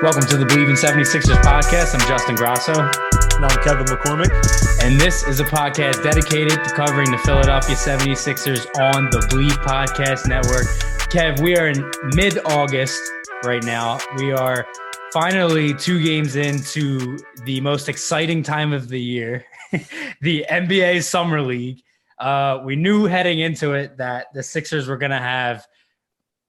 Welcome to the Believe in 76ers podcast. I'm Justin Grasso. And I'm Kevin McCormick. And this is a podcast dedicated to covering the Philadelphia 76ers on the Believe Podcast Network. Kev, we are in mid-August right now. We are finally 2 games into the most exciting time of the year, the NBA Summer League. We knew heading into it that the Sixers were going to have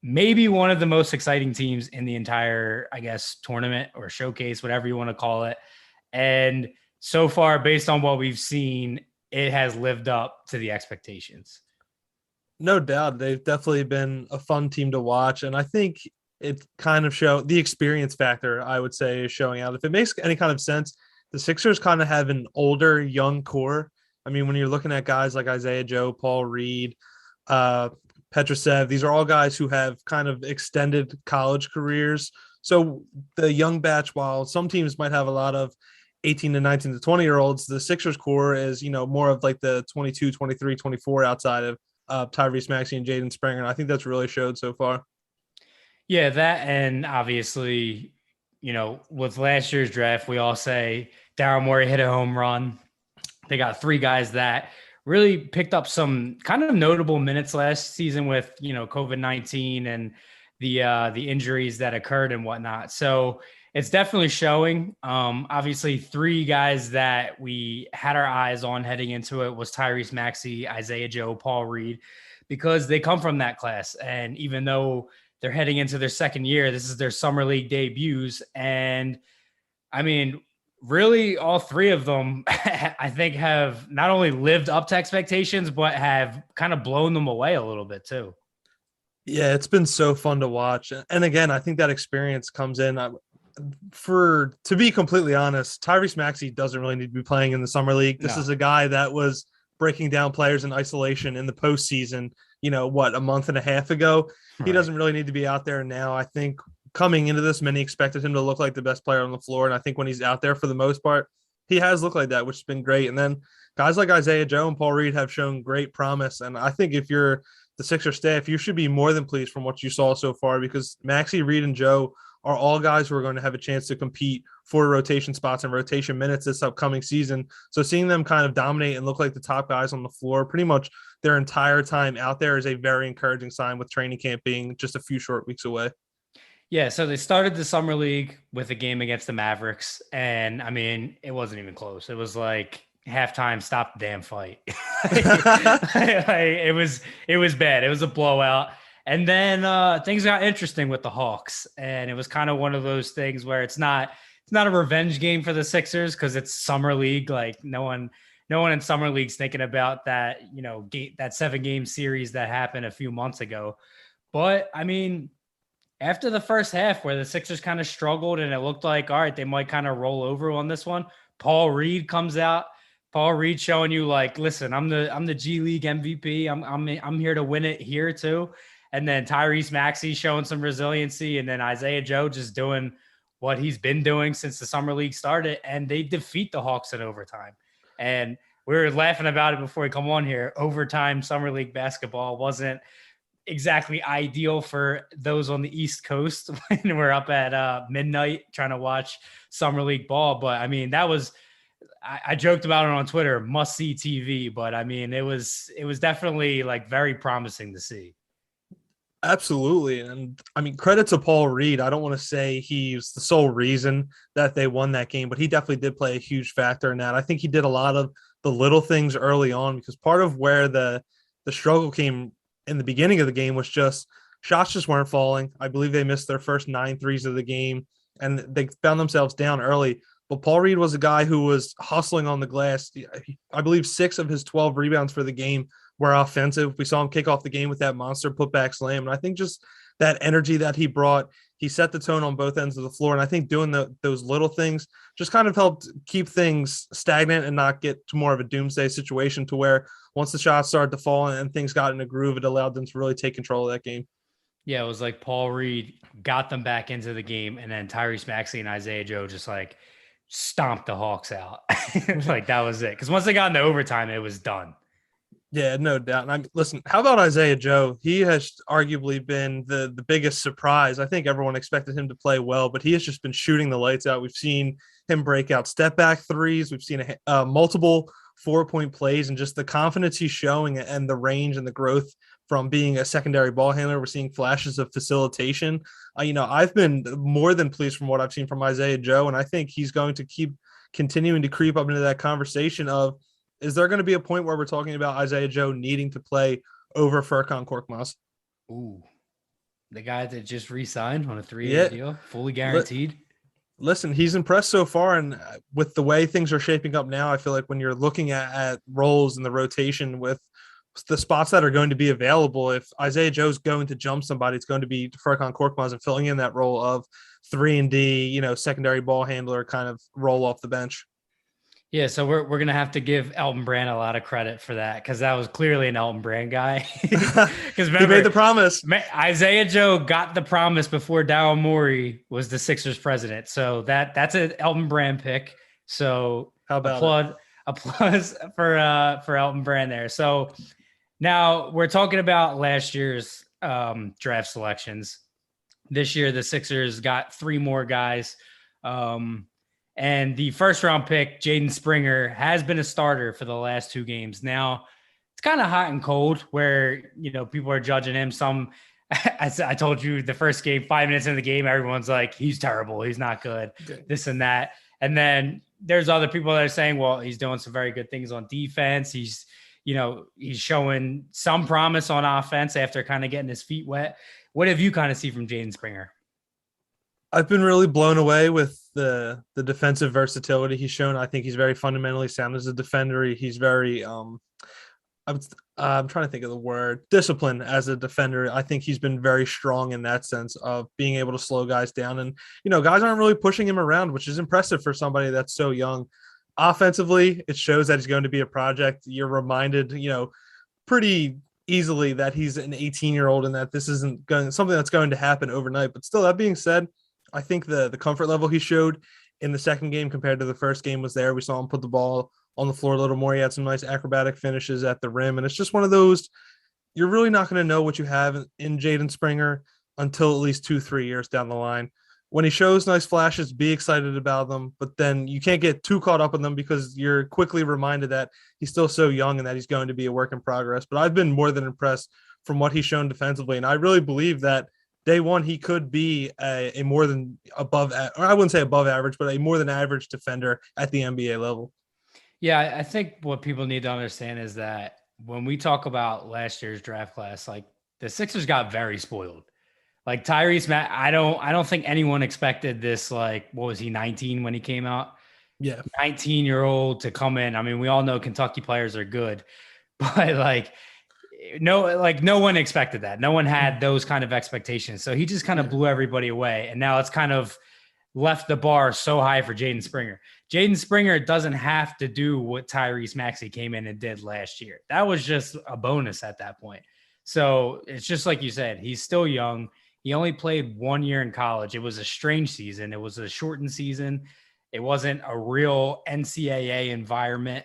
maybe one of the most exciting teams in the entire, I guess, tournament or showcase, whatever you want to call it. And so far, based on what we've seen, it has lived up to the expectations. No doubt. They've definitely been a fun team to watch. And I think it kind of showed the experience factor, I would say, is showing out. If it makes any kind of sense, the Sixers kind of have an older, young core. I mean, when you're looking at guys like Isaiah Joe, Paul Reed, Petrosev, these are all guys who have kind of extended college careers. So the young batch, while some teams might have a lot of 18 to 19 to 20-year-olds, the Sixers core is, more of like the 22, 23, 24 outside of Tyrese Maxey and Jaden Springer. And I think that's really showed so far. Yeah, that, and obviously, with last year's draft, we all say Daryl Morey hit a home run. They got 3 guys that really picked up some kind of notable minutes last season with, COVID-19 and the injuries that occurred and whatnot. So it's definitely showing. Obviously, 3 guys that we had our eyes on heading into it was Tyrese Maxey, Isaiah Joe, Paul Reed, because they come from that class. And even though they're heading into their second year, this is their summer league debuts. And I mean, really, all 3 of them, I think, have not only lived up to expectations, but have kind of blown them away a little bit too. Yeah, it's been so fun to watch. And again, I think that experience comes in. To be completely honest, Tyrese Maxey doesn't really need to be playing in the summer league. This is a guy that was breaking down players in isolation in the postseason, a month and a half ago. Right. He doesn't really need to be out there now. I think coming into this, many expected him to look like the best player on the floor. And I think when he's out there for the most part, he has looked like that, which has been great. And then guys like Isaiah Joe and Paul Reed have shown great promise. And I think if you're the Sixers staff, you should be more than pleased from what you saw so far, because Maxey, Reed, and Joe are all guys who are going to have a chance to compete for rotation spots and rotation minutes this upcoming season. So seeing them kind of dominate and look like the top guys on the floor pretty much their entire time out there is a very encouraging sign, with training camp being just a few short weeks away. Yeah, so they started the summer league with a game against the Mavericks, and I mean, it wasn't even close. It was like halftime, stop the damn fight. It was bad. It was a blowout. And then things got interesting with the Hawks, and it was kind of one of those things where it's not a revenge game for the Sixers because it's summer league. Like no one in summer league's thinking about that, that 7-game series that happened a few months ago. But I mean, after the first half where the Sixers kind of struggled and it looked like, all right, they might kind of roll over on this one, Paul Reed comes out. Paul Reed showing you like, listen, I'm the G League MVP. I'm here to win it here too. And then Tyrese Maxey showing some resiliency, and then Isaiah Joe just doing what he's been doing since the summer league started, and they defeat the Hawks in overtime. And we were laughing about it before we come on here. Overtime summer league basketball wasn't exactly ideal for those on the East Coast when we're up at midnight trying to watch summer league ball. But I mean, that was, I joked about it on Twitter, must see TV, but I mean, it was definitely like very promising to see. Absolutely. And I mean, credit to Paul Reed. I don't want to say he's the sole reason that they won that game, but he definitely did play a huge factor in that. I think he did a lot of the little things early on, because part of where the struggle came in the beginning of the game was just shots just weren't falling. I believe they missed their first 9 threes of the game, and they found themselves down early. But Paul Reed was a guy who was hustling on the glass. I believe 6 of his 12 rebounds for the game were offensive. We saw him kick off the game with that monster putback slam. And I think just that energy that he brought, he set the tone on both ends of the floor. And I think doing those little things just kind of helped keep things stagnant and not get to more of a doomsday situation, to where once the shots started to fall and things got in a groove, it allowed them to really take control of that game. Yeah, it was like Paul Reed got them back into the game, and then Tyrese Maxey and Isaiah Joe just like stomped the Hawks out. Like that was it. Because once they got into overtime, it was done. Yeah, no doubt. And listen, how about Isaiah Joe? He has arguably been the biggest surprise. I think everyone expected him to play well, but he has just been shooting the lights out. We've seen him break out step back threes. We've seen multiple 4-point plays, and just the confidence he's showing and the range and the growth from being a secondary ball handler. We're seeing flashes of facilitation. I've been more than pleased from what I've seen from Isaiah Joe, and I think he's going to keep continuing to creep up into that conversation of, is there going to be a point where we're talking about Isaiah Joe needing to play over Furkan Korkmaz? Ooh, the guy that just re-signed on a 3-year Yeah. deal, fully guaranteed. Listen, he's impressed so far, and with the way things are shaping up now, I feel like when you're looking at roles in the rotation with the spots that are going to be available, if Isaiah Joe's going to jump somebody, it's going to be Furkan Korkmaz and filling in that role of 3-and-D, secondary ball handler kind of role off the bench. Yeah, so we're gonna have to give Elton Brand a lot of credit for that, because that was clearly an Elton Brand guy. Because he made the promise. Isaiah Joe got the promise before Daryl Morey was the Sixers president. So that's an Elton Brand pick. So how about applause for Elton Brand there. So now we're talking about last year's draft selections. This year the Sixers got 3 more guys. And the first round pick, Jaden Springer, has been a starter for the last 2 games. Now, it's kind of hot and cold where, people are judging him. Some, I told you the first game, 5 minutes into the game, everyone's like, he's terrible. He's not good, this and that. And then there's other people that are saying, well, he's doing some very good things on defense. He's showing some promise on offense after kind of getting his feet wet. What have you kind of seen from Jaden Springer? I've been really blown away with the defensive versatility he's shown. I think he's very fundamentally sound as a defender. He's very I'm trying to think of the word, discipline as a defender. I think he's been very strong in that sense of being able to slow guys down, and guys aren't really pushing him around, which is impressive for somebody that's so young. Offensively, it shows that he's going to be a project. You're reminded, pretty easily that he's an 18-year-old and that this isn't something that's going to happen overnight. But still, that being said, I think the comfort level he showed in the second game compared to the first game was there. We saw him put the ball on the floor a little more. He had some nice acrobatic finishes at the rim. And it's just one of those, you're really not going to know what you have in Jaden Springer until at least 2-3 years down the line. When he shows nice flashes, be excited about them, but then you can't get too caught up in them because you're quickly reminded that he's still so young and that he's going to be a work in progress. But I've been more than impressed from what he's shown defensively. And I really believe that day one, he could be a more than above, or I wouldn't say above average, but a more than average defender at the NBA level. Yeah, I think what people need to understand is that when we talk about last year's draft class, like the Sixers got very spoiled. Like Tyrese I don't think anyone expected this. Like, what was he, 19 when he came out? Yeah, 19-year-old to come in. I mean, we all know Kentucky players are good, but no one expected that. No one had those kind of expectations. So he just kind of blew everybody away. And now it's kind of left the bar so high for Jaden Springer. Jaden Springer doesn't have to do what Tyrese Maxey came in and did last year. That was just a bonus at that point. So it's just like you said, he's still young. He only played 1 year in college. It was a strange season. It was a shortened season. It wasn't a real NCAA environment.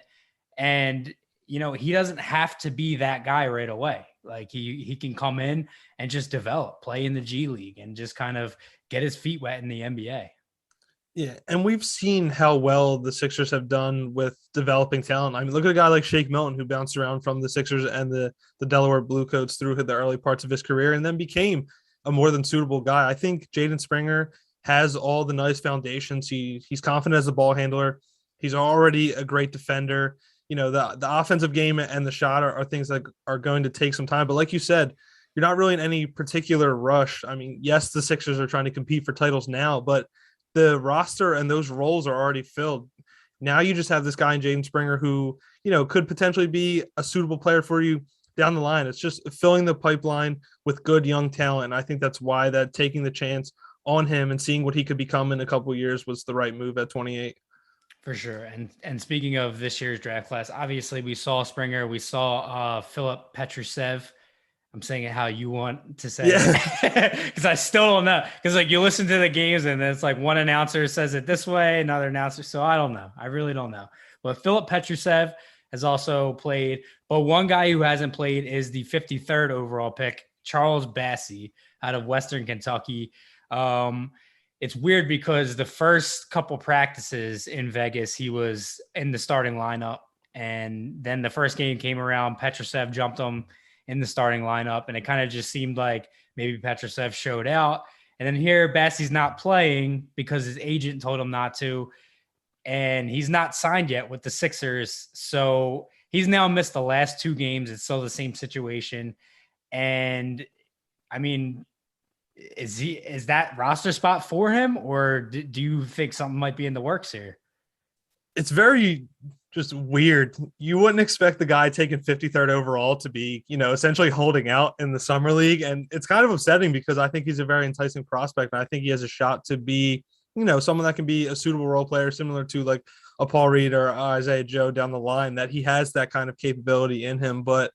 And he doesn't have to be that guy right away. Like he can come in and just develop, play in the G League and just kind of get his feet wet in the NBA. Yeah, and we've seen how well the Sixers have done with developing talent. I mean, look at a guy like Shake Milton, who bounced around from the Sixers and the Delaware Bluecoats through the early parts of his career and then became a more than suitable guy. I think Jaden Springer has all the nice foundations. He's confident as a ball handler. He's already a great defender. The offensive game and the shot are things that are going to take some time. But like you said, you're not really in any particular rush. I mean, yes, the Sixers are trying to compete for titles now, but the roster and those roles are already filled. Now you just have this guy in Jaden Springer who, could potentially be a suitable player for you down the line. It's just filling the pipeline with good young talent. And I think that's why that taking the chance on him and seeing what he could become in a couple of years was the right move at 28. For sure. And speaking of this year's draft class, obviously we saw Springer, we saw Filip Petrusev. I'm saying it how you want to say it because I still don't know. Because you listen to the games and it's like one announcer says it this way, another announcer. So I don't know. I really don't know. But Filip Petrusev, has also played. But one guy who hasn't played is the 53rd overall pick, Charles Bassey out of Western Kentucky. It's weird because the first couple practices in Vegas, he was in the starting lineup. And then the first game came around, Petrusev jumped him in the starting lineup. And it kind of just seemed like maybe Petrusev showed out. And then here, Bassey's not playing because his agent told him not to. And he's not signed yet with the Sixers. So he's now missed the last 2 games. It's still the same situation. And I mean, is that roster spot for him, or do you think something might be in the works here? It's very just weird. You wouldn't expect the guy taking 53rd overall to be, essentially holding out in the summer league. And it's kind of upsetting because I think he's a very enticing prospect. And I think he has a shot to be, someone that can be a suitable role player, similar to like a Paul Reed or Isaiah Joe down the line, that he has that kind of capability in him. But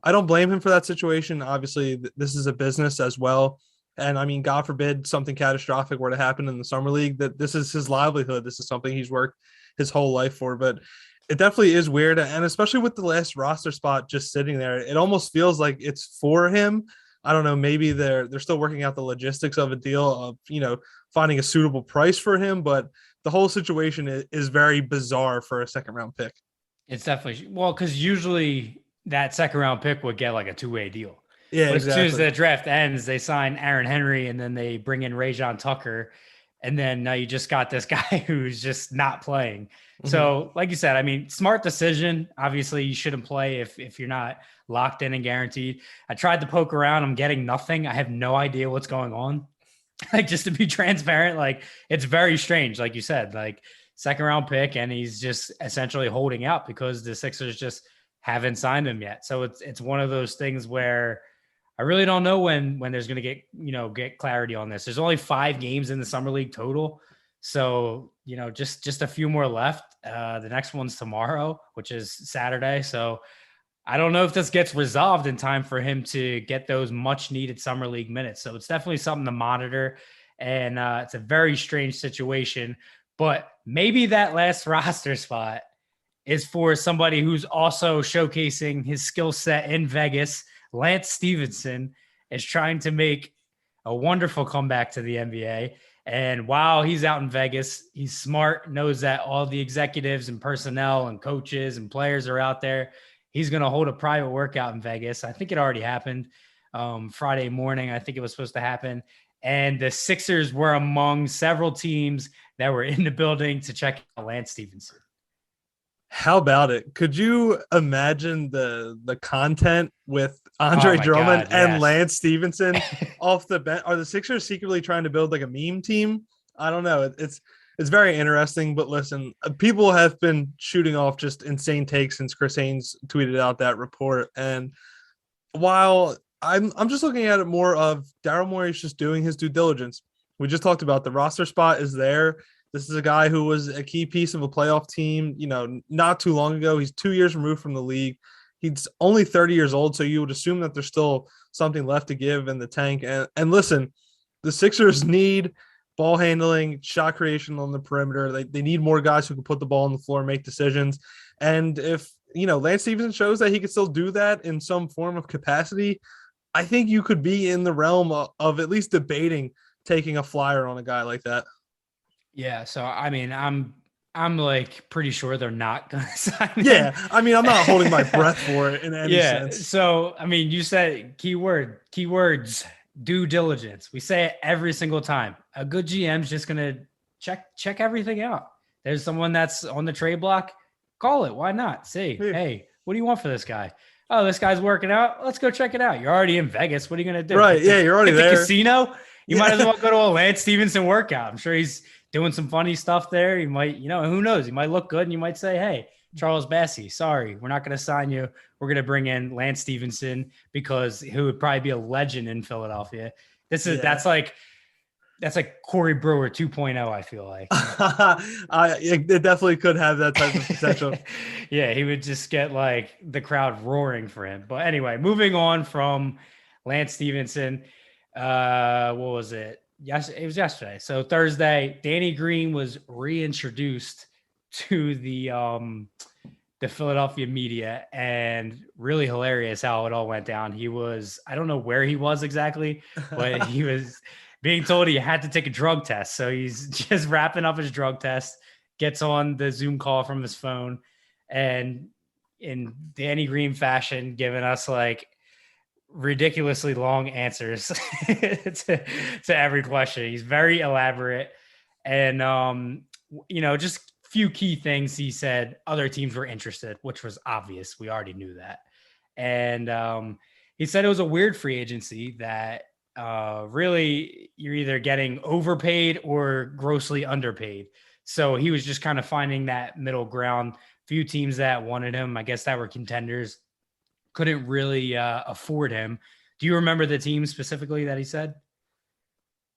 I don't blame him for that situation. Obviously, this is a business as well. And I mean, God forbid something catastrophic were to happen in the summer league, that this is his livelihood. This is something he's worked his whole life for. But it definitely is weird. And especially with the last roster spot just sitting there, it almost feels like it's for him. I don't know. Maybe they're still working out the logistics of a deal of, finding a suitable price for him. But the whole situation is very bizarre for a second round pick. It's definitely, well, because usually that second round pick would get like a 2-way deal. Yeah, but exactly. As soon as the draft ends, they sign Aaron Henry and then they bring in Rajon Tucker. And then now you just got this guy who's just not playing. Mm-hmm. So like you said, I mean, smart decision. Obviously you shouldn't play if you're not locked in and guaranteed. I tried to poke around. I'm getting nothing. I have no idea what's going on. Like, just to be transparent, like, it's very strange. Like you said, like, second round pick, and he's just essentially holding out because the Sixers just haven't signed him yet. So it's one of those things where I really don't know when there's going to get clarity on this. There's only 5 games in the summer league total. So, just a few more left. The next one's tomorrow, which is Saturday. So I don't know if this gets resolved in time for him to get those much needed summer league minutes. So it's definitely something to monitor. And it's a very strange situation, but maybe that last roster spot is for somebody who's also showcasing his skill set in Vegas. Lance Stephenson is trying to make a wonderful comeback to the NBA. And while he's out in Vegas, he's smart, knows that all the executives and personnel and coaches and players are out there. He's going to hold a private workout in Vegas. I think it already happened Friday morning. I think it was supposed to happen. And the Sixers were among several teams that were in the building to check out Lance Stephenson. How about it? Could you imagine the content with Andre Drummond and Lance Stephenson off the bench? Are the Sixers secretly trying to build like a meme team? I don't know. It's very interesting, but listen, people have been shooting off just insane takes since Chris Haynes tweeted out that report. And while I'm just looking at it more of Daryl Morey is just doing his due diligence. We just talked about the roster spot is there. This is a guy who was a key piece of a playoff team, not too long ago. He's 2 years removed from the league. He's only 30 years old, so you would assume that there's still something left to give in the tank. And listen, the Sixers need ball handling, shot creation on the perimeter. They need more guys who can put the ball on the floor and make decisions. And if, Lance Stephenson shows that he can still do that in some form of capacity, I think you could be in the realm of at least debating taking a flyer on a guy like that. Yeah, so I mean, I'm like pretty sure they're not going to sign him. Yeah, I mean, I'm not holding my breath for it in any sense. So I mean, you said keywords, due diligence. We say it every single time. A good GM's just going to check everything out. There's someone that's on the trade block. Call it. Why not? Say, hey, what do you want for this guy? Oh, this guy's working out. Let's go check it out. You're already in Vegas. What are you going to do? Right. Yeah, you're already there. The casino. You might as well go to a Lance Stephenson workout. I'm sure he's doing some funny stuff there. You might, who knows? He might look good and you might say, hey, Charles Bassey, sorry, we're not going to sign you. We're going to bring in Lance Stephenson because he would probably be a legend in Philadelphia. That's like Corey Brewer 2.0, I feel like. It definitely could have that type of potential. Yeah, he would just get like the crowd roaring for him. But anyway, moving on from Lance Stephenson, what was it? Yes, it was yesterday. So Thursday, Danny Green was reintroduced to the the Philadelphia media, and really hilarious how it all went down. He was, I don't know where he was exactly, but he was being told he had to take a drug test. So he's just wrapping up his drug test, gets on the Zoom call from his phone, and in Danny Green fashion, giving us like ridiculously long answers to every question. He's very elaborate. And, just few key things he said. Other teams were interested, which was obvious. We already knew that. And he said it was a weird free agency that really you're either getting overpaid or grossly underpaid. So he was just kind of finding that middle ground. Few teams that wanted him, I guess that were contenders, couldn't really afford him. Do you remember the team specifically that he said?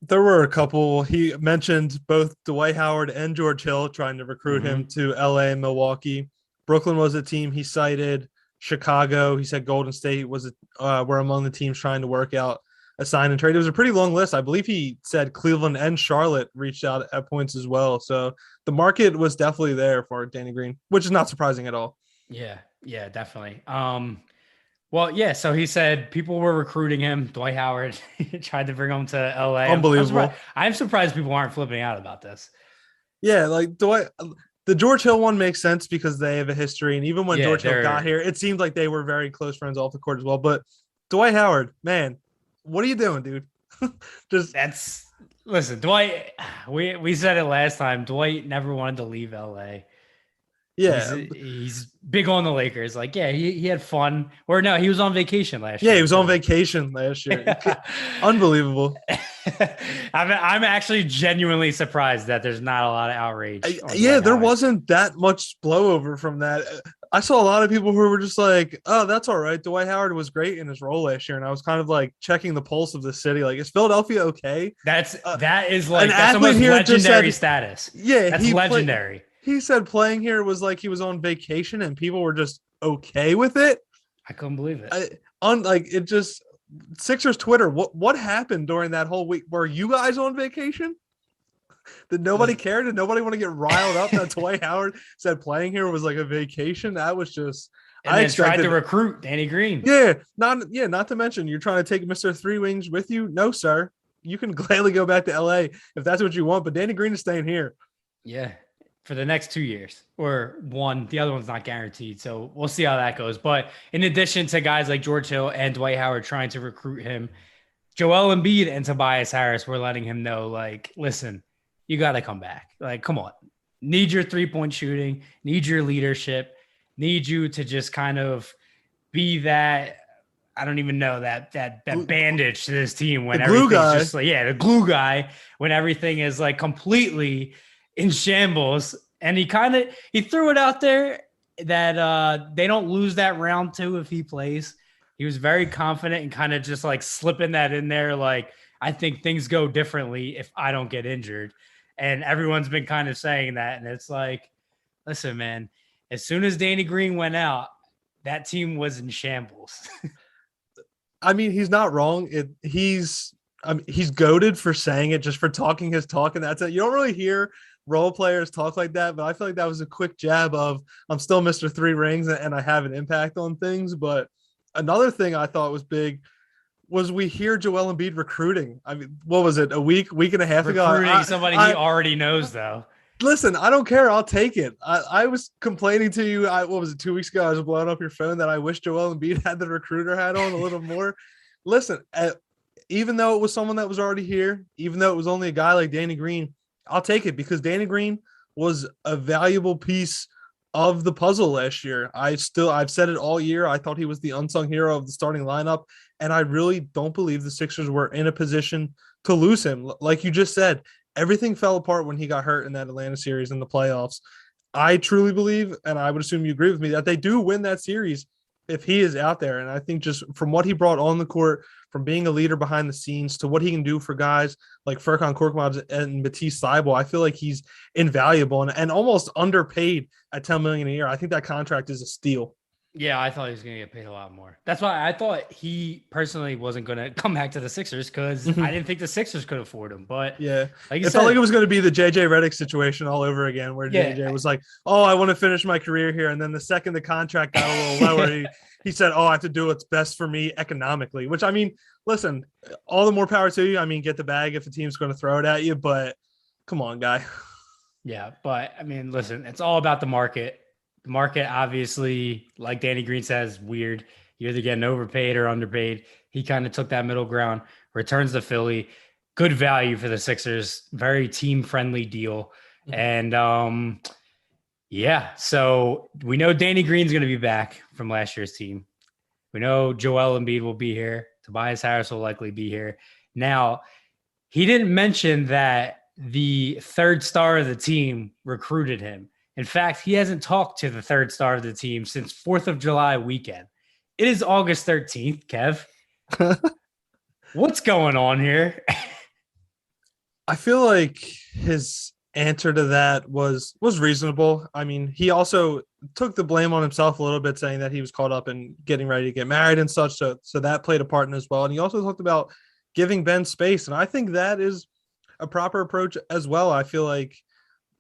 There were a couple. He mentioned both Dwight Howard and George Hill trying to recruit him to LA and Milwaukee. Brooklyn was a team he cited. Chicago, he said Golden State were among the teams trying to work out a sign and trade. It was a pretty long list. I believe he said Cleveland and Charlotte reached out at points as well. So the market was definitely there for Danny Green, which is not surprising at all. Yeah, definitely. Well, yeah, so he said people were recruiting him. Dwight Howard tried to bring him to LA. Unbelievable. I'm surprised people aren't flipping out about this. Yeah, like Dwight, the George Hill one makes sense because they have a history. And even when George Hill got here, it seemed like they were very close friends off the court as well. But Dwight Howard, man, what are you doing, dude? Listen, Dwight, we said it last time. Dwight never wanted to leave LA. Yeah, he's big on the Lakers. Like, yeah, he had fun. Or no, he was on vacation last year. Yeah, he was on vacation last year. Unbelievable. I'm actually genuinely surprised that there's not a lot of outrage. There wasn't that much blowover from that. I saw a lot of people who were just like, "Oh, that's all right." Dwight Howard was great in his role last year, and I was kind of like checking the pulse of the city. Like, is Philadelphia okay? That is like that's almost legendary status. Yeah, that's legendary. He said playing here was like he was on vacation and people were just okay with it. I couldn't believe it. Sixers Twitter, what happened during that whole week? Were you guys on vacation? Did nobody care? Did nobody want to get riled up that Dwight Howard said playing here was like a vacation? That was just I tried to recruit Danny Green. Not to mention you're trying to take Mr. Three Wings with you. No, sir. You can gladly go back to LA if that's what you want, but Danny Green is staying here. Yeah. For the next 2 years or one. The other one's not guaranteed. So we'll see how that goes. But in addition to guys like George Hill and Dwight Howard trying to recruit him, Joel Embiid and Tobias Harris were letting him know, like, listen, you got to come back. Like, come on. Need your 3-point shooting, need your leadership, need you to just kind of be that, I don't even know, that bandage to this team when everything's just like, the glue guy, when everything is like completely in shambles. And he threw it out there that they don't lose that round 2 if he plays. He was very confident and kind of just like slipping that in there. Like, I think things go differently if I don't get injured. And everyone's been kind of saying that. And it's like, listen, man, as soon as Danny Green went out, that team was in shambles. I mean, he's not wrong. He's goated for saying it, just for talking his talk. And that's it. You don't really hear role players talk like that, but I feel like that was a quick jab of I'm still Mr. Three Rings and I have an impact on things. But another thing I thought was big was we hear Joel Embiid recruiting. I mean, what was it, a week and a half ago? Recruiting somebody he already knows, though. Listen, I don't care. I'll take it. I was complaining to you. What was it, 2 weeks ago? I was blowing up your phone that I wish Joel Embiid had the recruiter hat on a little more. Listen, even though it was someone that was already here, even though it was only a guy like Danny Green, I'll take it because Danny Green was a valuable piece of the puzzle last year. I've said it all year. I thought he was the unsung hero of the starting lineup, and I really don't believe the Sixers were in a position to lose him. Like you just said, everything fell apart when he got hurt in that Atlanta series in the playoffs. I truly believe, and I would assume you agree with me, that they do win that series if he is out there. And I think just from what he brought on the court, from being a leader behind the scenes to what he can do for guys like Furkan Korkmaz and Matisse Thybulle, I feel like he's invaluable and almost underpaid at $10 million a year. I think that contract is a steal. Yeah, I thought he was going to get paid a lot more. That's why I thought he personally wasn't going to come back to the Sixers because I didn't think the Sixers could afford him. But Yeah, like you it said, felt like it was going to be the JJ Redick situation all over again, where yeah, JJ was like, "Oh, I want to finish my career here," and then the second the contract got a little lower, he said, "Oh, I have to do what's best for me economically." Which, I mean, listen, all the more power to you. I mean, get the bag if the team's going to throw it at you, but come on, guy. yeah. But I mean, listen, it's all about the market. The market, obviously, like Danny Green says, weird. You're either getting overpaid or underpaid. He kind of took that middle ground, returns to Philly. Good value for the Sixers. Very team friendly deal. And yeah, so we know Danny Green's going to be back from last year's team. We know Joel Embiid will be here. Tobias Harris will likely be here. Now, he didn't mention that the third star of the team recruited him. In fact, he hasn't talked to the third star of the team since 4th of July weekend. It is August 13th, Kev. What's going on here? I feel like his answer to that was reasonable. I mean, he also took the blame on himself a little bit, saying that he was caught up in getting ready to get married and such. So that played a part in as well. And he also talked about giving Ben space. And I think that is a proper approach as well. I feel like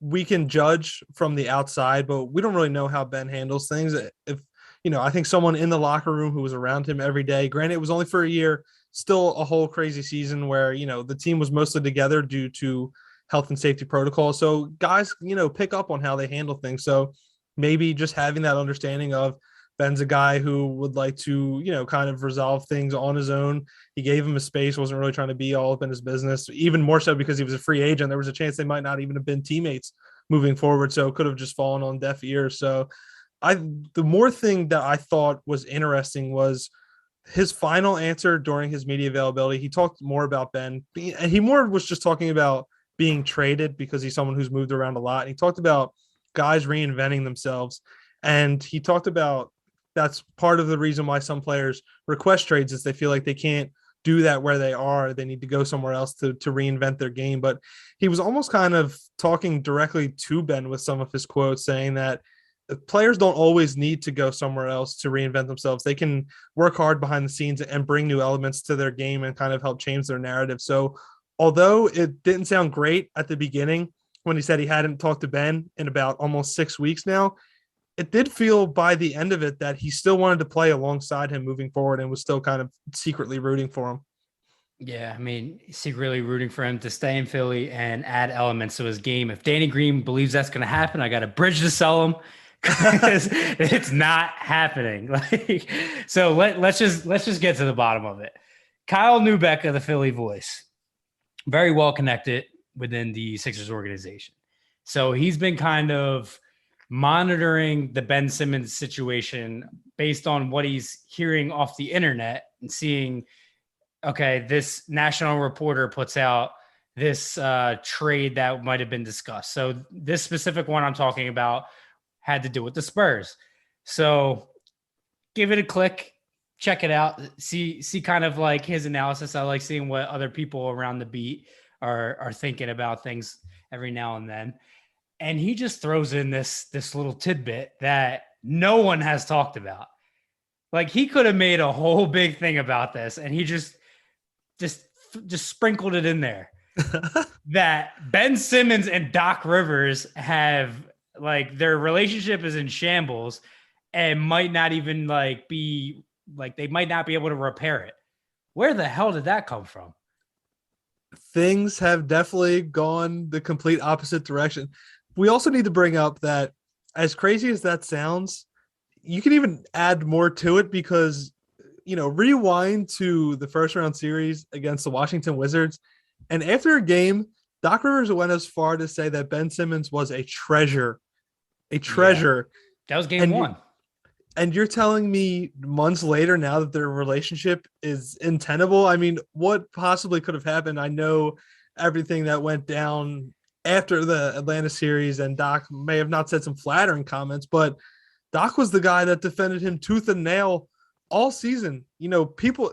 we can judge from the outside, but we don't really know how Ben handles things. If, I think someone in the locker room who was around him every day, granted, it was only for a year, still a whole crazy season where, the team was mostly together due to health and safety protocols. So guys, pick up on how they handle things. So maybe just having that understanding of Ben's a guy who would like to, kind of resolve things on his own. He gave him a space, wasn't really trying to be all up in his business, even more so because he was a free agent. There was a chance they might not even have been teammates moving forward. So it could have just fallen on deaf ears. So the more thing that I thought was interesting was his final answer during his media availability. He talked more about Ben, and he more was just talking about being traded because he's someone who's moved around a lot. And he talked about guys reinventing themselves. And he talked about that's part of the reason why some players request trades is they feel like they can't do that where they are. They need to go somewhere else to reinvent their game. But he was almost kind of talking directly to Ben with some of his quotes, saying that players don't always need to go somewhere else to reinvent themselves. They can work hard behind the scenes and bring new elements to their game and kind of help change their narrative. So although it didn't sound great at the beginning when he said he hadn't talked to Ben in about almost 6 weeks now, it did feel by the end of it that he still wanted to play alongside him moving forward and was still kind of secretly rooting for him. Yeah, I mean, secretly rooting for him to stay in Philly and add elements to his game. If Danny Green believes that's going to happen, I got a bridge to sell him. It's not happening. So let's just get to the bottom of it. Kyle Neubeck of the Philly Voice, very well connected within the Sixers organization. So he's been kind of monitoring the Ben Simmons situation based on what he's hearing off the internet and seeing, okay, this national reporter puts out this trade that might have been discussed. So this specific one I'm talking about had to do with the Spurs. So give it a click, check it out, see kind of like his analysis. I like seeing what other people around the beat are thinking about things every now and then. And he just throws in this little tidbit that no one has talked about. Like he could have made a whole big thing about this, and he just sprinkled it in there. That Ben Simmons and Doc Rivers have, like, their relationship is in shambles and might not even they might not be able to repair it. Where the hell did that come from? Things have definitely gone the complete opposite direction. We also need to bring up that, as crazy as that sounds, you can even add more to it because, rewind to the first round series against the Washington Wizards. And after a game, Doc Rivers went as far to say that Ben Simmons was a treasure. Yeah, that was game one. And you're telling me months later now that their relationship is untenable? I mean, what possibly could have happened? I know everything that went down after the Atlanta series, and Doc may have not said some flattering comments, but Doc was the guy that defended him tooth and nail all season. People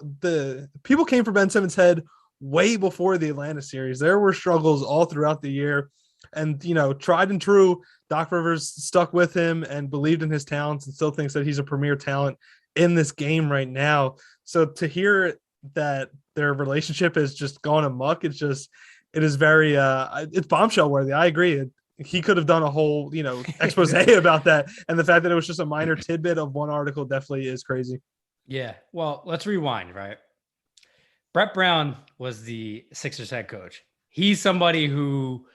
came for Ben Simmons' head way before the Atlanta series. There were struggles all throughout the year. And, tried and true, Doc Rivers stuck with him and believed in his talents and still thinks that he's a premier talent in this game right now. So to hear that their relationship is just going amok, it is very, it's bombshell worthy. I agree. He could have done a whole, expose about that. And the fact that it was just a minor tidbit of one article definitely is crazy. Yeah. Well, let's rewind, right? Brett Brown was the Sixers head coach. He's somebody who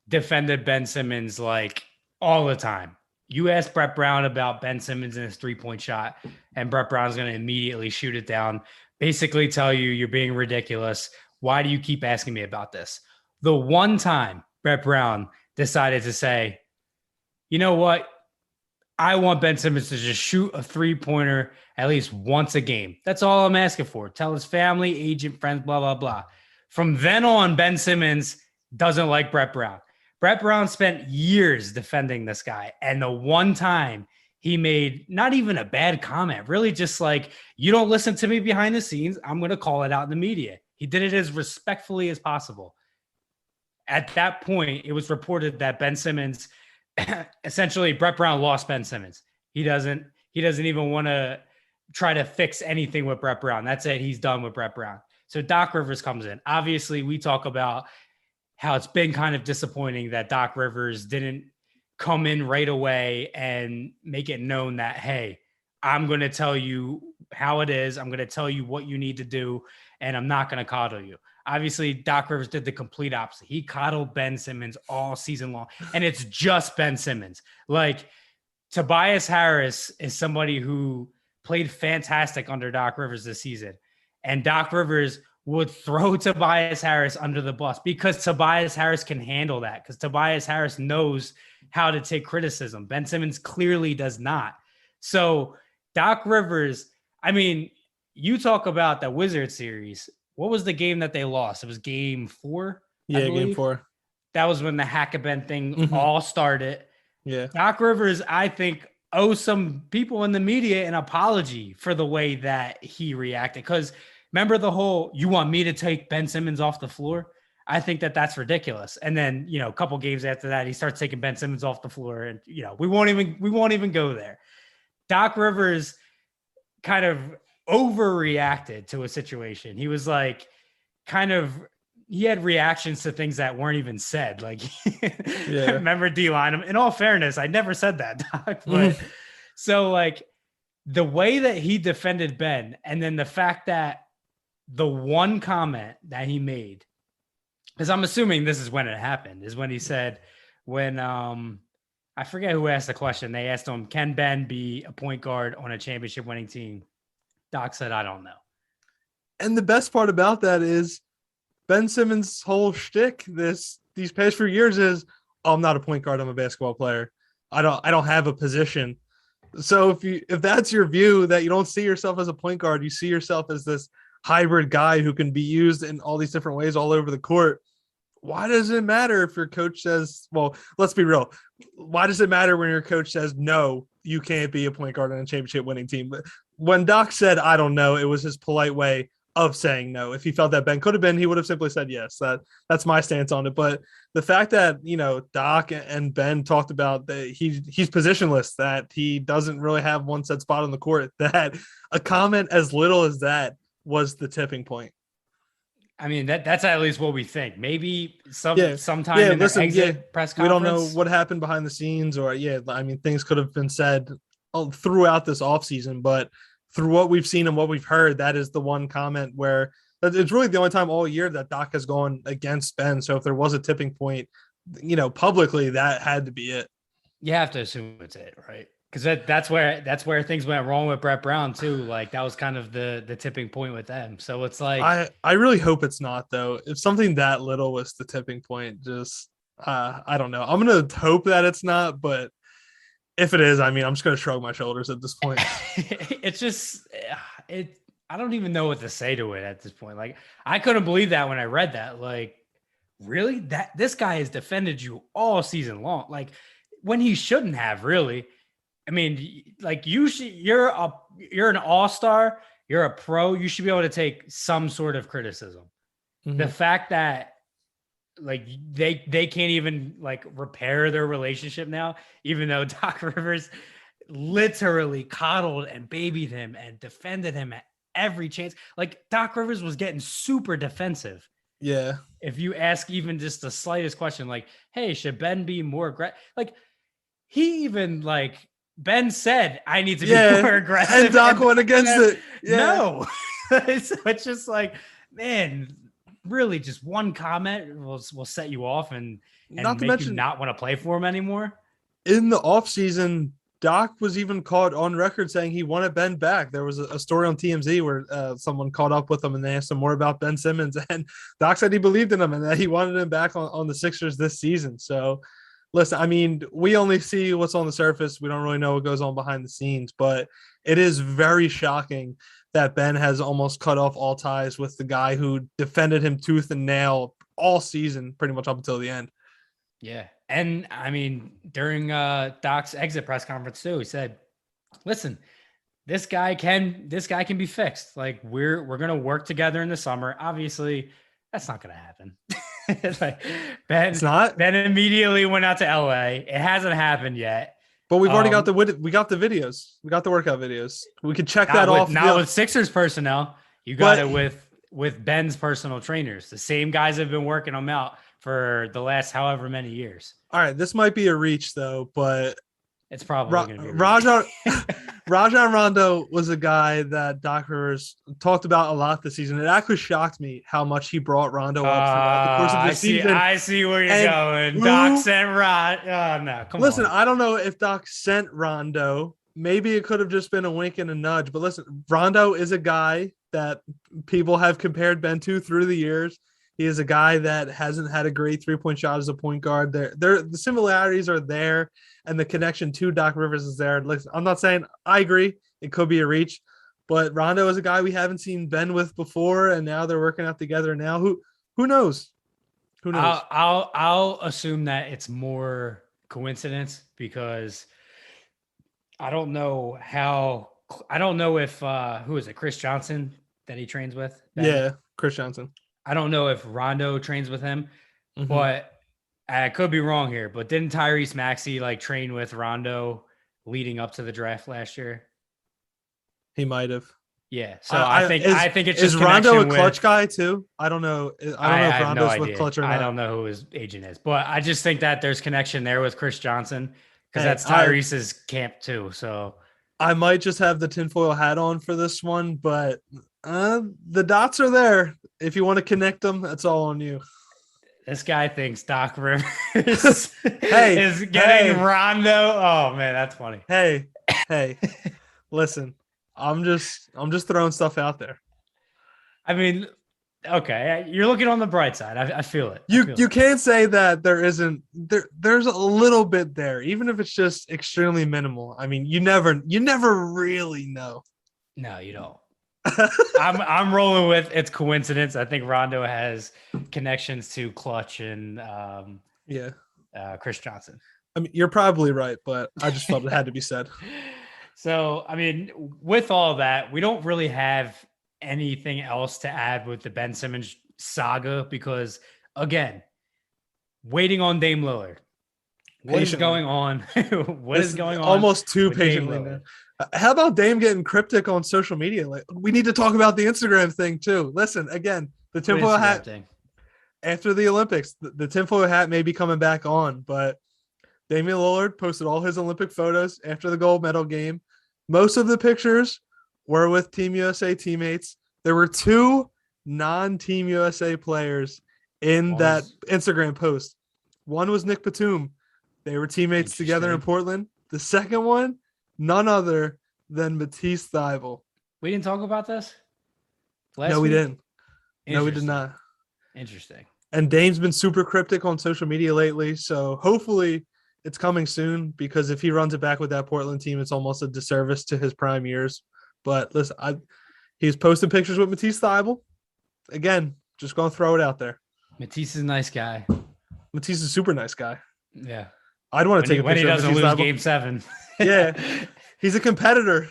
defended Ben Simmons like all the time. You ask Brett Brown about Ben Simmons and his 3-point shot, and Brett Brown's going to immediately shoot it down, basically tell you you're being ridiculous. Why do you keep asking me about this? The one time Brett Brown decided to say, you know what? I want Ben Simmons to just shoot a 3-pointer at least once a game. That's all I'm asking for. Tell his family, agent, friends, blah, blah, blah. From then on, Ben Simmons doesn't like Brett Brown. Brett Brown spent years defending this guy. And the one time he made not even a bad comment, really just like, you don't listen to me behind the scenes, I'm going to call it out in the media. He did it as respectfully as possible. At that point, it was reported that Ben Simmons, essentially Brett Brown lost Ben Simmons. He doesn't even want to try to fix anything with Brett Brown. That's it. He's done with Brett Brown. So Doc Rivers comes in. Obviously, we talk about how it's been kind of disappointing that Doc Rivers didn't come in right away and make it known that, hey, I'm going to tell you how it is. I'm going to tell you what you need to do, and I'm not going to coddle you. Obviously, Doc Rivers did the complete opposite. He coddled Ben Simmons all season long, and it's just Ben Simmons. Like, Tobias Harris is somebody who played fantastic under Doc Rivers this season, and Doc Rivers would throw Tobias Harris under the bus because Tobias Harris can handle that, because Tobias Harris knows how to take criticism. Ben Simmons clearly does not. So Doc Rivers, I mean, you talk about the Wizards series. What was the game that they lost? It was game 4. Yeah, game 4. That was when the Hack-a-Ben thing all started. Yeah. Doc Rivers, I think, owes some people in the media an apology for the way that he reacted. Because remember the whole, you want me to take Ben Simmons off the floor? I think that that's ridiculous. And then, a couple games after that, he starts taking Ben Simmons off the floor, and, we won't even go there. Doc Rivers kind of overreacted to a situation. He was like, he had reactions to things that weren't even said. Like, yeah. Remember D-line? In all fairness, I never said that, Doc. But so like the way that he defended Ben, and then the fact that the one comment that he made, because I'm assuming this is when it happened, is when he said, when I forget who asked the question. They asked him, can Ben be a point guard on a championship winning team? Doc said, I don't know. And the best part about that is Ben Simmons' whole shtick these past few years is, oh, I'm not a point guard, I'm a basketball player. I don't have a position. So if that's your view, that you don't see yourself as a point guard, you see yourself as this hybrid guy who can be used in all these different ways all over the court, why does it matter if your coach says, well, let's be real. Why does it matter when your coach says, no, you can't be a point guard on a championship winning team? But when Doc said, I don't know, it was his polite way of saying no. If he felt that Ben could have been, he would have simply said yes. That's my stance on it. But the fact that, Doc and Ben talked about that he's positionless, that he doesn't really have one set spot on the court, that a comment as little as that was the tipping point. I mean, that's at least what we think. Maybe sometime in the exit press conference. We don't know what happened behind the scenes, or things could have been said throughout this offseason, but through what we've seen and what we've heard, that is the one comment where it's really the only time all year that Doc has gone against Ben. So if there was a tipping point, publicly, that had to be it. You have to assume it's it, right? Because that's where things went wrong with Brett Brown too. Like that was kind of the tipping point with them. So it's like I really hope it's not, though. If something that little was the tipping point, just I don't know. I'm gonna hope that it's not, but if it is, I'm just gonna shrug my shoulders at this point. It's just I don't even know what to say to it at this point. Like I couldn't believe that when I read that. Like, really? That this guy has defended you all season long. Like when he shouldn't have, really. I mean, like you're an all-star, you're a pro, you should be able to take some sort of criticism. Mm-hmm. The fact that like they can't even like repair their relationship now, even though Doc Rivers literally coddled and babied him and defended him at every chance. Like Doc Rivers was getting super defensive. Yeah. If you ask even just the slightest question, like, hey, should Ben be more aggressive? Like he even like Ben said, I need to be more aggressive. And Doc went against it. Yeah. No. So it's just like, man, really just one comment will set you off and Not to make mention, you not want to play for him anymore. In the offseason, Doc was even caught on record saying he wanted Ben back. There was a story on TMZ where someone caught up with him and they asked him more about Ben Simmons. And Doc said he believed in him and that he wanted him back on the Sixers this season. So, listen, I mean, we only see what's on the surface. We don't really know what goes on behind the scenes. But it is very shocking that Ben has almost cut off all ties with the guy who defended him tooth and nail all season, pretty much up until the end. Yeah. And I mean, during Doc's exit press conference too, he said, listen, this guy can be fixed. Like we're going to work together in the summer. Obviously that's not going to happen. Like, Ben immediately went out to LA. It hasn't happened yet. But we've already got the videos. We got the workout videos. We can check that off. Not with Sixers personnel. You got it with Ben's personal trainers. The same guys have been working them out for the last however many years. All right, this might be a reach though, but it's probably going to be Rajon Rondo was a guy that Doc Rivers talked about a lot this season. It actually shocked me how much he brought Rondo up throughout the course of the season. I see where you're going. Doc sent Rondo. Oh, no, come on. Listen, I don't know if Doc sent Rondo. Maybe it could have just been a wink and a nudge. But listen, Rondo is a guy that people have compared Ben to through the years. He is a guy that hasn't had a great three-point shot as a point guard. The similarities are there, and the connection to Doc Rivers is there. Listen, I'm not saying I agree. It could be a reach, but Rondo is a guy we haven't seen Ben with before, and now they're working out together. Now, who knows? Who knows? I'll assume that it's more coincidence because I don't know if who is it, Chris Johnson that he trains with? Ben? Yeah, Chris Johnson. I don't know if Rondo trains with him, but I could be wrong here. But didn't Tyrese Maxey like train with Rondo leading up to the draft last year? He might have. Yeah. So I think it's just is Rondo a clutch guy too? I don't know. I don't know if Rondo's with clutch or not. I don't know who his agent is, but I just think that there's connection there with Chris Johnson because that's Tyrese's camp too. So I might just have the tinfoil hat on for this one, but the dots are there. If you want to connect them, that's all on you. This guy thinks Doc Rivers is getting Rondo. Oh man, that's funny. Hey, listen, I'm just throwing stuff out there. I mean, okay, you're looking on the bright side. I feel it. You can't say that there isn't there's a little bit there, even if it's just extremely minimal. I mean, you never really know. No, you don't. I'm rolling with it's coincidence. I think Rondo has connections to Clutch and Chris Johnson. I mean, you're probably right, but I just felt it had to be said. So, I mean, with all that, we don't really have anything else to add with the Ben Simmons saga because, again, waiting on Dame Lillard. What is going on? What is going on? Almost too patiently. How about Dame getting cryptic on social media? Like, we need to talk about the Instagram thing too. Listen, again, the tinfoil hat thing. After the Olympics, the tinfoil hat may be coming back on, but Damian Lillard posted all his Olympic photos after the gold medal game. Most of the pictures were with Team USA teammates. There were 2 non-Team USA players in that Instagram post. One was Nick Batum. They were teammates together in Portland. The second one, none other than Matisse Thybulle. We didn't talk about this? No, we didn't. No, we did not. Interesting. And Dame's been super cryptic on social media lately, so hopefully it's coming soon because if he runs it back with that Portland team, it's almost a disservice to his prime years. But listen, he was posting pictures with Matisse Thybulle. Again, just going to throw it out there. Matisse is a nice guy. Matisse is a super nice guy. Yeah. I'd want to take a picture when he doesn't of lose Thybulle. Game 7. Yeah. He's a competitor.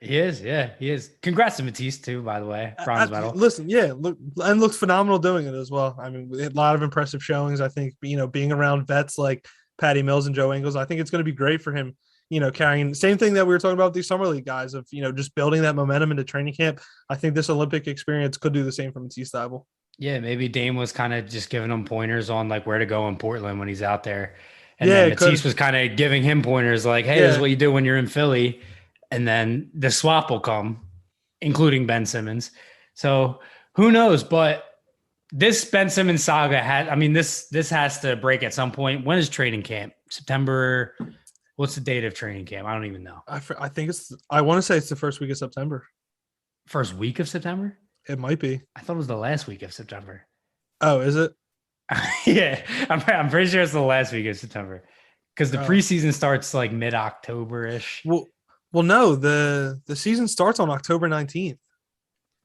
He is, yeah, he is. Congrats to Matisse too, by the way, bronze medal. Listen, yeah, looked phenomenal doing it as well. I mean, a lot of impressive showings. I think being around vets like Patty Mills and Joe Ingles, I think it's going to be great for him. Carrying same thing that we were talking about with these summer league guys of just building that momentum into training camp. I think this Olympic experience could do the same for Matisse Thybulle. Yeah, maybe Dame was kind of just giving him pointers on like where to go in Portland when he's out there. And then Matisse was kind of giving him pointers like, hey, this is what you do when you're in Philly. And then the swap will come, including Ben Simmons. So who knows? But this Ben Simmons saga this has to break at some point. When is training camp? September. What's the date of training camp? I don't even know. I think I want to say it's the first week of September. First week of September? It might be. I thought it was the last week of September. Oh, is it? Yeah, I'm pretty sure it's the last week of September because the preseason starts like mid-October-ish. Well, no, the season starts on October 19th.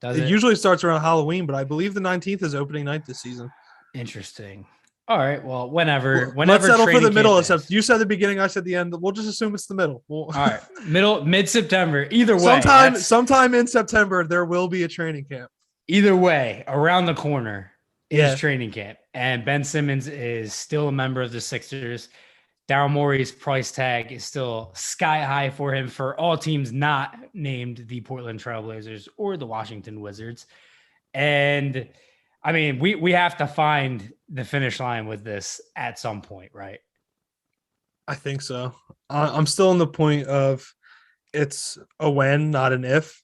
Does it usually starts around Halloween, but I believe the 19th is opening night this season. Interesting. All right. Well, whenever let's settle for the middle. Except you said the beginning, I said the end. We'll just assume it's the middle. All right, mid-September. Either way, sometime in September there will be a training camp. Either way, around the corner is training camp, and Ben Simmons is still a member of the Sixers. Daryl Morey's price tag is still sky high for him for all teams not named the Portland Trailblazers or the Washington Wizards. And I mean, we have to find the finish line with this at some point, right? I think so. I'm still in the point of it's a when, not an if.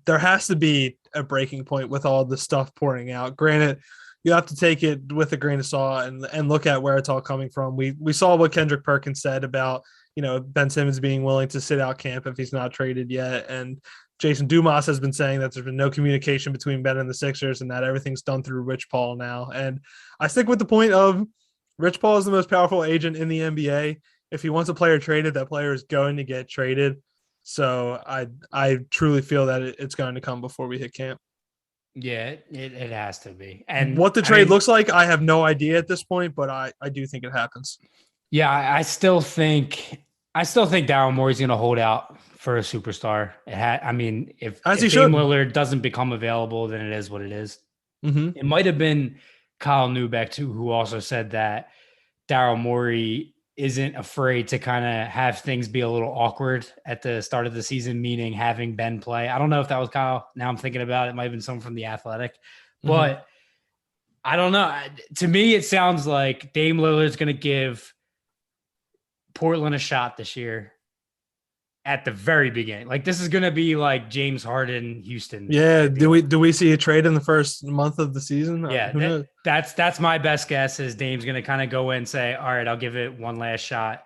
There has to be a breaking point with all the stuff pouring out. Granted, you have to take it with a grain of salt and look at where it's all coming from. We saw what Kendrick Perkins said about, Ben Simmons being willing to sit out camp if he's not traded yet. And Jason Dumas has been saying that there's been no communication between Ben and the Sixers and that everything's done through Rich Paul now. And I stick with the point of Rich Paul is the most powerful agent in the NBA. If he wants a player traded, that player is going to get traded. So I truly feel that it's going to come before we hit camp. Yeah, it has to be. And what the trade looks like, I have no idea at this point, but I do think it happens. Yeah, I still think Daryl Morey's going to hold out for a superstar. If Dame Lillard doesn't become available, then it is what it is. Mm-hmm. It might have been Kyle Neubeck too, who also said that Daryl Morey isn't afraid to kind of have things be a little awkward at the start of the season, meaning having Ben play. I don't know if that was Kyle. Now I'm thinking about it. It might have been someone from The Athletic, but I don't know. To me, it sounds like Dame Lillard's going to give Portland a shot this year at the very beginning. Like this is going to be like James Harden, Houston. Yeah. Do we see a trade in the first month of the season? Yeah. That's my best guess is Dame's going to kind of go in and say, all right, I'll give it one last shot.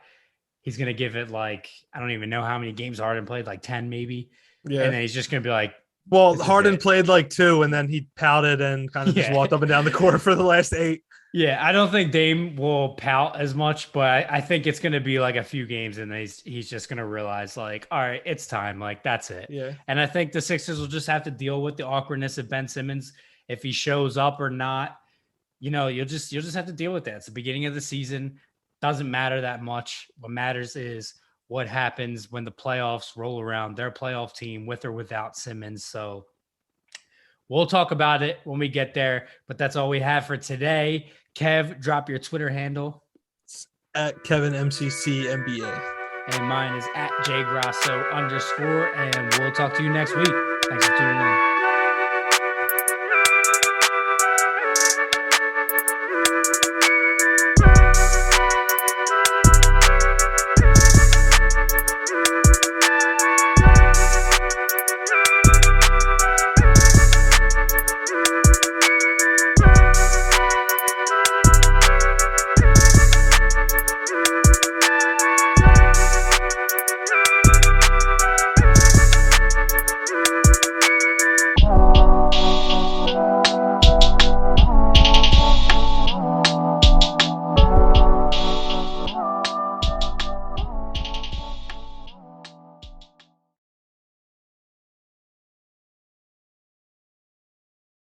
He's going to give it like, I don't even know how many games Harden played, like 10 maybe. Yeah. And then he's just going to be like, well, Harden played like 2 and then he pouted and kind of just walked up and down the court for the last 8. Yeah, I don't think Dame will pout as much, but I think it's going to be like a few games and he's just going to realize like, all right, it's time. Like, that's it. Yeah. And I think the Sixers will just have to deal with the awkwardness of Ben Simmons. If he shows up or not, you'll just have to deal with that. It's the beginning of the season. Doesn't matter that much. What matters is what happens when the playoffs roll around, their playoff team with or without Simmons. So we'll talk about it when we get there, but that's all we have for today. Kev, drop your Twitter handle. It's at KevinMCCNBA. And mine is at JGrasso_. And we'll talk to you next week. Thanks for tuning in.